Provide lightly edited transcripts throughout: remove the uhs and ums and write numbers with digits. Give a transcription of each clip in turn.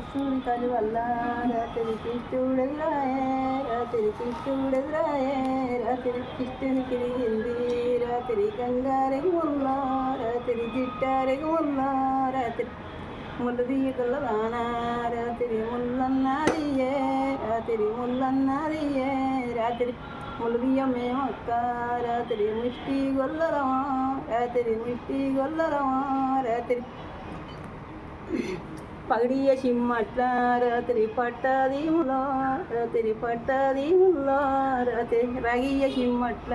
కృష్ణుడి కలి వల్ల రాత్రి కృష్ణుడెదురాయే రాత్రి కృష్ణుడెదురాయే రాత్రి కృష్ణుని తిరిగింది రాత్రి గంగారెగుముల్లా రాత్రి జిట్టారెగుముల్లా రాత్రి ముళ్ళు తీయగలదానా రాత్రి ముల్లన్నదియే రాత్రి ముల్లన్నదియే రాత్రి ముళ్ళు తీయమేమక్క రాత్రి ముష్టి గొల్లరమా రాత్రి ముష్టి గొల్లరమా రాత్రి పగడియ సిమ్మట్ల రాత్రి పట్టదీములో రాత్రి పట్టదీముల్లో రాత్రి రగియ సిమ్మట్ల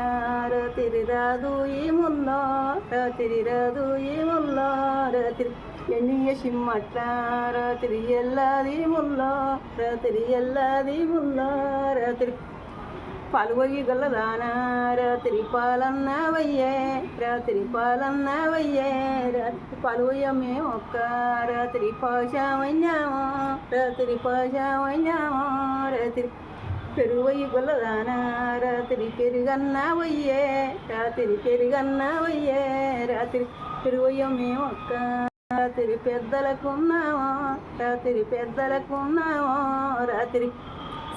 రాత్రి రాదు ఏముల్లో రాత్రి రాదు ఏముల్లో రాత్రి ఎన్నియ సిమ్మట్ల రాత్రి ఎల్లదీముల్లో రాత్రి ఎల్లదీముల్లో రాత్రి పాలువయ్యి గల్లదానా రాత్రి పాలన్నవయ్యే రాత్రి పాలన్నవయ్యే రాత్రి పాలువయ్యమే ఒక్క రాత్రి పాశామయ్యామో రాత్రి పాశామయ్యామో రాత్రి పెరువయ్యి గొల్లదానా రాత్రి పెరుగన్నవయ్యే రాత్రి పెరుగన్నవయ్యే రాత్రి పెరువయ్యమే ఒక్క రాత్రి పెద్దలకున్నామో రాత్రి పెద్దలకున్నామో రాత్రి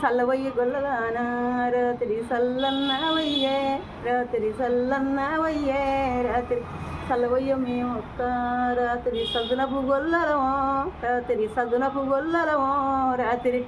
సల్లవయ్య గొల్లదానా రాత్రి సల్లన్నవయ్యే రాత్రి సల్లన్నవయ్యే రాత్రి సల్లవయ్య మేమొక్క రాత్రి సదునపు గొల్లరమో రాత్రి సదునపు గొల్లరమో రాత్రి